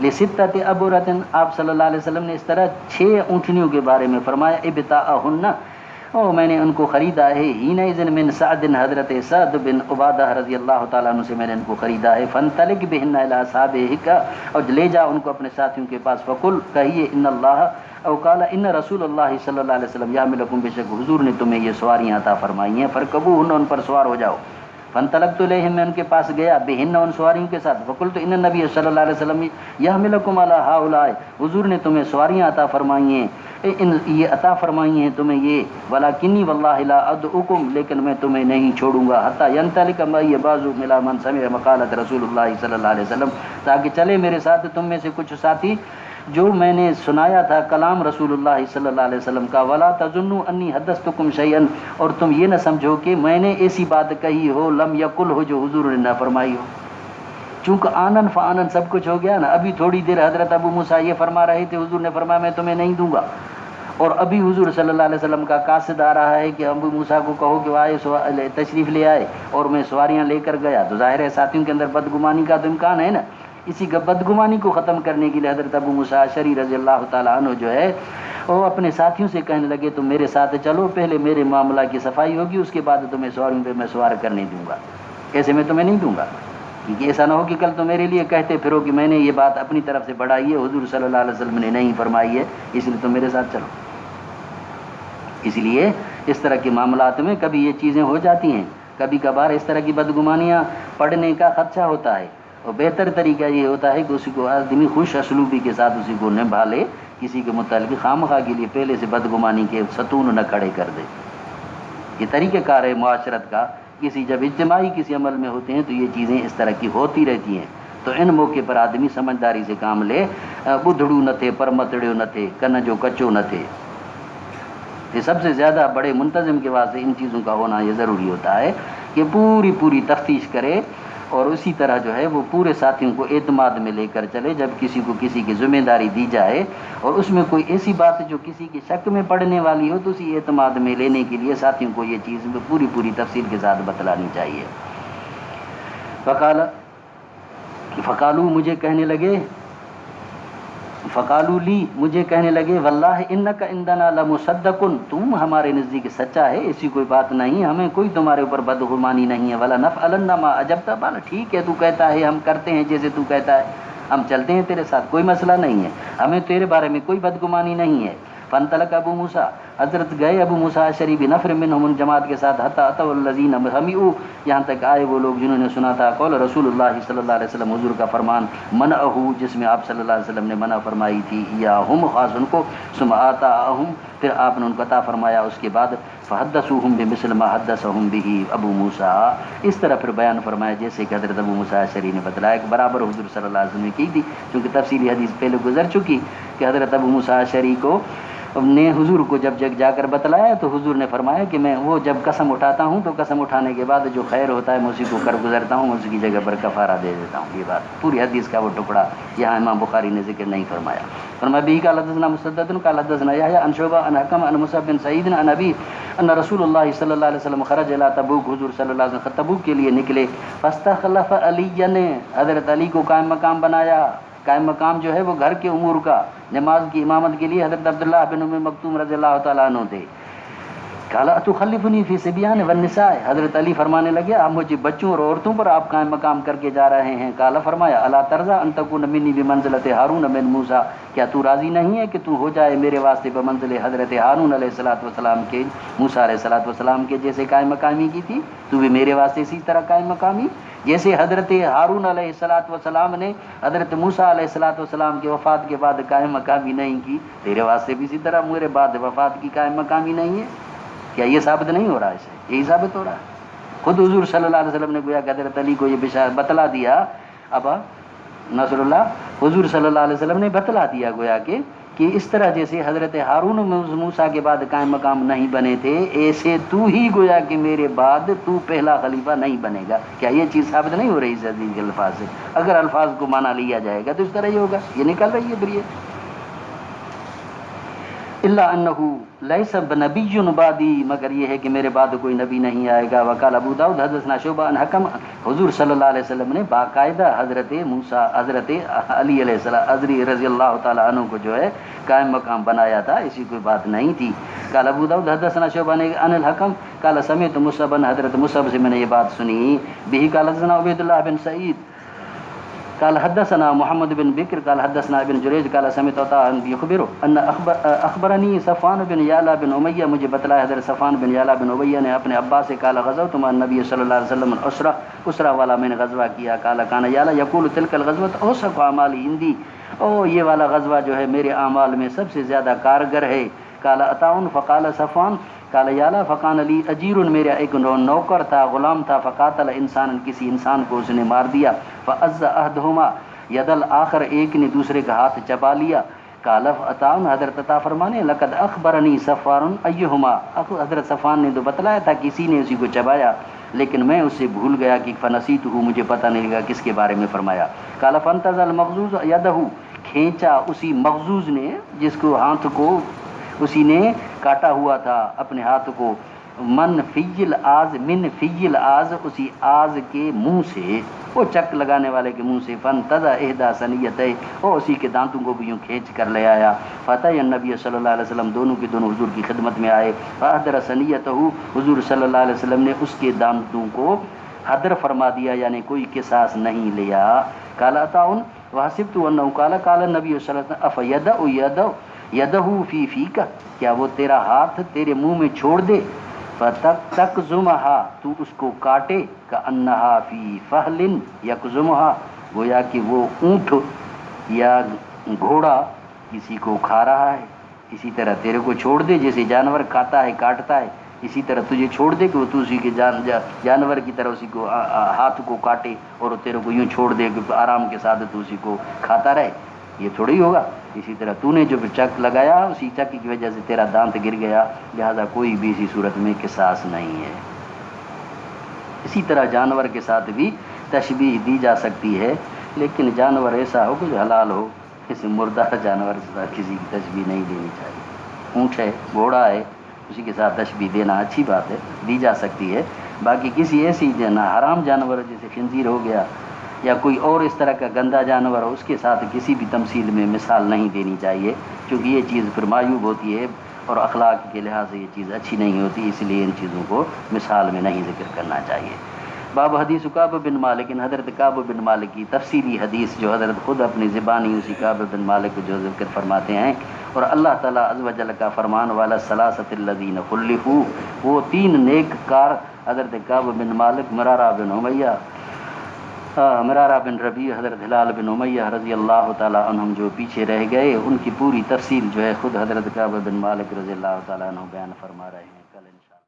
لستۃ ابرۃ، آپ صلی اللہ علیہ وسلم نے اس طرح 6 اونٹنیوں کے بارے میں فرمایا، ابتاءہن، او میں نے ان کو خریدا ہے، ہین اذن من سعد، حضرت سعد بن عبادہ رضی اللہ تعالیٰ عنہ سے میں نے ان کو خریدا ہے، فانطلق بہن الی صحابہک، اور لے جا ان کو اپنے ساتھیوں کے پاس، فقل، کہیے، ان اللہ او قال ان رسول اللہ صلی اللہ علیہ وسلم یحملکم، بے شک حضور نے تمہیں یہ سواریاں عطا فرمائی ہیں، فرکبوہن، ان پر سوار ہو جاؤ، فانطلقت الیہم، میں ان کے پاس گیا، بہن، ان سواریوں کے ساتھ، فقلت ان النبی صلی اللہ علیہ وسلم یحملکم علی ہؤلاء، حضور نے تمہیں سواریاں عطا فرمائی ہیں، یہ عطا فرمائی ہیں تمہیں یہ، ولکنی واللہ لا ادعوکم، لیکن میں تمہیں نہیں چھوڑوں گا، حتی ینطلق معی بعضکم الی من سمع مقالۃ رسول اللہ صلی اللہ علیہ وسلم، تاکہ چلے میرے ساتھ تم میں سے کچھ ساتھی جو میں نے سنایا تھا کلام رسول اللہ صلی اللہ علیہ وسلم کا، ولا تظنوا انی حدثتکم شیئا، اور تم یہ نہ سمجھو کہ میں نے ایسی بات کہی ہو، لم یقل ہو، جو حضور نے نہ فرمائی ہو، چونکہ آنن فآنن سب کچھ ہو گیا نا، ابھی تھوڑی دیر حضرت ابو موسیٰ یہ فرما رہے تھے، حضور نے فرمایا میں تمہیں نہیں دوں گا، اور ابھی حضور صلی اللہ علیہ وسلم کا قاصد آ رہا ہے کہ ابو موسیٰ کو کہو کہ وہ آئے، تشریف لے آئے، اور میں سواریاں لے کر گیا، تو ظاہر ہے ساتھیوں کے اندر بدگمانی کا تو امکان ہے نا، اسی بدگمانی کو ختم کرنے کے لیے حضرت ابو موسیٰ اشعری رضی اللہ تعالیٰ عنہ جو ہے وہ اپنے ساتھیوں سے کہنے لگے تم میرے ساتھ چلو، پہلے میرے معاملہ کی صفائی ہوگی، اس کے بعد تمہیں سواریوں پہ میں سوار کرنے دوں گا، ایسے میں تمہیں نہیں دوں گا، کیونکہ ایسا نہ ہو کہ کل تو میرے لیے کہتے پھرو کہ میں نے یہ بات اپنی طرف سے بڑھائی ہے، حضور صلی اللہ علیہ وسلم نے نہیں فرمائی ہے، اس لیے تم میرے ساتھ چلو۔ اس لیے اس طرح کے معاملات میں کبھی یہ چیزیں ہو جاتی ہیں، کبھی کبھار اس طرح کی بدگمانیاں پڑھنے کا خدشہ ہوتا ہے، اور بہتر طریقہ یہ ہوتا ہے کہ اسی کو آدمی خوش اسلوبی کے ساتھ اسی کو نبھا لے، کسی کے متعلق خواہ کے لیے پہلے سے بدگمانی کے ستون نہ کھڑے کر دے۔ یہ طریقہ کار ہے معاشرت کا، کسی جب اجتماعی کسی عمل میں ہوتے ہیں تو یہ چیزیں اس طرح کی ہوتی رہتی ہیں، تو ان موقع پر آدمی سمجھداری سے کام لے، بدھڑو نہ تھے، پرمتڑیو نہ تھے، کنجو کچو نہ تھے۔ یہ سب سے زیادہ بڑے منتظم کے واسطے ان چیزوں کا ہونا یہ ضروری ہوتا ہے کہ پوری تفتیش کرے، اور اسی طرح جو ہے وہ پورے ساتھیوں کو اعتماد میں لے کر چلے، جب کسی کو کسی کی ذمہ داری دی جائے اور اس میں کوئی ایسی بات جو کسی کی شک میں پڑنے والی ہو تو اسی اعتماد میں لینے کے لیے ساتھیوں کو یہ چیز پوری تفصیل کے ساتھ بتلانی چاہیے۔ فقالو مجھے کہنے لگے، فقالو لی مجھے کہنے لگے، واللہ انک عندنا لمصدق، تم ہمارے نزدیک سچا ہے، ایسی کوئی بات نہیں، ہمیں کوئی تمہارے اوپر بدگمانی نہیں ہے، ولا نفعلن ما اجبت، بل ٹھیک ہے تو کہتا ہے ہم کرتے ہیں جیسے تو کہتا ہے، ہم چلتے ہیں تیرے ساتھ، کوئی مسئلہ نہیں ہے، ہمیں تیرے بارے میں کوئی بدگمانی نہیں ہے۔ فانطلق ابو موسیٰ، حضرت گئے ابو موسیٰ اشعری بنفر منہم، ان جماعت کے ساتھ، حتی اتوا الذین سمعوا، یہاں تک آئے وہ لوگ جنہوں نے سنا تھا قول رسول اللہ صلی اللہ علیہ وسلم، حضور کا فرمان، منعہ، جس میں آپ صلی اللہ علیہ وسلم نے منع فرمائی تھی، یا ہم خاص ان کو، ثم آتاہم، پھر آپ نے ان کو عطا فرمایا اس کے بعد، فحدثوہم بمثل ما حدثہم بہ ابو موسیٰ، اس طرح پھر بیان فرمایا جیسے کہ حضرت ابو موسیٰ اشعری نے بتلایا کہ برابر حضور صلی اللہ علیہ وسلم نے کی تھی، چونکہ تفصیلی حدیث پہلے گزر چکی کہ حضرت ابو موسیٰ اشعری کو نے حضور کو جب جا کر بتلایا تو حضور نے فرمایا کہ میں وہ جب قسم اٹھاتا ہوں تو قسم اٹھانے کے بعد جو خیر ہوتا ہے میں اسی کو کر گزرتا ہوں، اسی کی جگہ پر کفارہ دے دیتا ہوں۔ یہ بات پوری حدیث کا وہ ٹکڑا یہاں امام بخاری نے ذکر نہیں فرمایا۔ فرمایا بھی قال حدثنا مسدد قال حدثنا یحیی عن شعبہ عن حکم عن مصعب بن سعید عن ابی ان رسول اللہ صلی اللہ علیہ وسلم خرج الی تبوک، حضور صلی اللہ علیہ وسلم تبوک کے لیے نکلے، فاستخلف علی، نے حضرت علی کو قائم مقام بنایا۔ قائم مقام جو ہے وہ گھر کے امور کا، نماز کی امامت کے لیے حضرت عبداللہ بن ام مکتوم رضی اللہ تعالیٰ عنہ تھے۔ قال اتخلفنی فی صبیان والنساء، حضرت علی فرمانے لگے آپ مجھے بچوں اور عورتوں پر آپ قائم مقام کر کے جا رہے ہیں۔ قال فرمایا الا ترضى ان تكون منی بمنزلۃ ہارون من موسیٰ، کیا تو راضی نہیں ہے کہ تو ہو جائے میرے واسطے بمنزل حضرت ہارون علیہ الصلوۃ والسلام کے، موسیٰ علیہ الصلوۃ والسلام کے جیسے قائم مقامی کی تھی، تو بھی میرے واسطے اسی طرح قائم مقامی، جیسے حضرت ہارون علیہ الصلوۃ والسلام نے حضرت موسیٰ علیہ الصلوۃ والسلام کی وفات کے بعد قائم مقامی نہیں کی، تیرے واسطے بھی اسی طرح میرے بعد وفات کی قائم مقامی نہیں ہے۔ کیا یہ ثابت نہیں ہو رہا ہے؟ اسے یہی ثابت ہو رہا ہے۔ خود حضور صلی اللہ علیہ وسلم نے گویا کہ حضرت علی کو یہ بشارت بتلا دیا، اب نصر اللہ، حضور صلی اللہ علیہ وسلم نے بتلا دیا گویا کہ اس طرح جیسے حضرت ہارون موسیٰ کے بعد قائم مقام نہیں بنے تھے، ایسے تو ہی گویا کہ میرے بعد تو پہلا خلیفہ نہیں بنے گا۔ کیا یہ چیز ثابت نہیں ہو رہی اس حدیث کے الفاظ سے؟ اگر الفاظ کو مانا لیا جائے گا تو اس طرح ہی ہوگا، یہ نکل رہی ہے پھر یہ۔ الا انہ لیس بنبی بعدی، مگر یہ ہے کہ میرے بعد کوئی نبی نہیں آئے گا۔ وقال ابو داؤد حدثنا شعبہ عن حکم، حضور صلی اللہ علیہ وسلم نے باقاعدہ حضرت موسیٰ، حضرت علی علیہ السلام عزری رضی اللہ تعالیٰ عنہ کو جو ہے قائم مقام بنایا تھا، ایسی کوئی بات نہیں تھی۔ قال ابو داؤد حدثنا شعبہ عن الحکم قال سمعت مصعب، حضرت مصعب سے میں نے یہ بات سنی، به قال حدثنا عبید اللہ بن سعید قال حدثنا محمد بن بکر قال حدثنا ابن جریج قال سمعت عطاء یخبر ان اخبرنی صفوان بن یعلا بن امیہ، مجھے بتلایا حضرت صفوان بن یعلا بن امیہ نے اپنے ابا سے، قال غزوت مع النبی صلی اللہ علیہ وسلم اسرہ والا میں نے غزوہ کیا، قال کان یعلا یقول تلک الغزوۃ اوثق اعمالی عندی، او یہ والا غزوہ جو ہے میرے اعمال میں سب سے زیادہ کارگر ہے۔ قال عطاء فقال صفوان قال یعلا فقان علی اجیر، میرا ایک نوکر تھا، غلام تھا، فقاتل انسان، کسی انسان کو اس نے مار دیا، فعز احدہما ید الاخر، ایک نے دوسرے کا ہاتھ چبا لیا۔ قال عطاء، حضرت عطاء فرمانے لقد اخبرنی صفوان ایہما، حضرت صفوان نے تو بتلایا تھا کسی نے اسی کو چبایا، لیکن میں اس سے بھول گیا کہ فنسیتہ، مجھے پتہ نہیں لگا کس کے بارے میں فرمایا۔ قال فانتزع المغزوز یدہ، کھینچا اسی مغزوز نے جس کو ہاتھ کو اسی نے کاٹا ہوا تھا اپنے ہاتھ کو، من فیل آز، من فیل آز، اسی آز کے منہ سے، وہ چک لگانے والے کے منہ سے، فانتزع احدی ثنیتیہ، وہ اسی کے دانتوں کو بھی یوں کھینچ کر لے آیا۔ فاتى النبی صلی اللہ علیہ وسلم، دونوں کے دونوں حضور کی خدمت میں آئے، فاحضر ثنیتہ، حضور صلی اللہ علیہ وسلم نے اس کے دانتوں کو حضر فرما دیا، یعنی کوئی قصاص نہیں لیا۔ قال عطاء وحسبت انه قال النبی صلی اللہ علیہ وسلم یدہ فی فیک، کیا وہ تیرا ہاتھ تیرے منہ میں چھوڑ دے، فتقزمھا، تو اس کو کاٹے، کانھا فی فحل یقزمھا، گویا کہ وہ اونٹ یا گھوڑا کسی کو کھا رہا ہے، اسی طرح تیرے کو چھوڑ دے، جیسے جانور کھاتا ہے کاٹتا ہے، اسی طرح تجھے چھوڑ دے کہ وہ تو اسی کے جانور کی طرح اسی کو ہاتھ کو کاٹے اور تیرے کو یوں چھوڑ دے کہ آرام کے ساتھ تو اسی کو کھاتا رہے، یہ تھوڑی ہوگا۔ اسی طرح تو نے جو چک لگایا، اسی چک کی وجہ سے تیرا دانت گر گیا، لہذا کوئی بھی اسی صورت میں قصاص نہیں ہے۔ اسی طرح جانور کے ساتھ بھی تشبیہ دی جا سکتی ہے، لیکن جانور ایسا ہو کہ جو حلال ہو، کسی مردار جانور کے ساتھ کسی کی تشبیہ نہیں دینی چاہیے۔ اونٹ ہے، گھوڑا ہے، اسی کے ساتھ تشبیہ دینا اچھی بات ہے، دی جا سکتی ہے۔ باقی کسی ایسی حرام جانور جیسے خنزیر ہو گیا یا کوئی اور اس طرح کا گندا جانور ہو، اس کے ساتھ کسی بھی تمثیل میں مثال نہیں دینی چاہیے، کیونکہ یہ چیز پھر معیوب ہوتی ہے اور اخلاق کے لحاظ سے یہ چیز اچھی نہیں ہوتی، اس لیے ان چیزوں کو مثال میں نہیں ذکر کرنا چاہیے۔ باب حدیث کعب بن مالک، حضرت کعب بن مالک کی تفصیلی حدیث جو حضرت خود اپنی زبانی اسی کعب بن مالک کو جو ذکر فرماتے ہیں، اور اللہ تعالیٰ عز و جل کا فرمان والا ثلاثۃ الذین خلفوا، وہ تین نیک کار حضرت کعب بن مالک، مرارہ بن امیہ، مرارہ بن ربیع، حضرت ہلال بن امیہ رضی اللہ تعالیٰ عنہم جو پیچھے رہ گئے، ان کی پوری تفصیل جو ہے خود حضرت کعب بن مالک رضی اللہ تعالیٰ عنہ بیان فرما رہے ہیں کل انشاءاللہ۔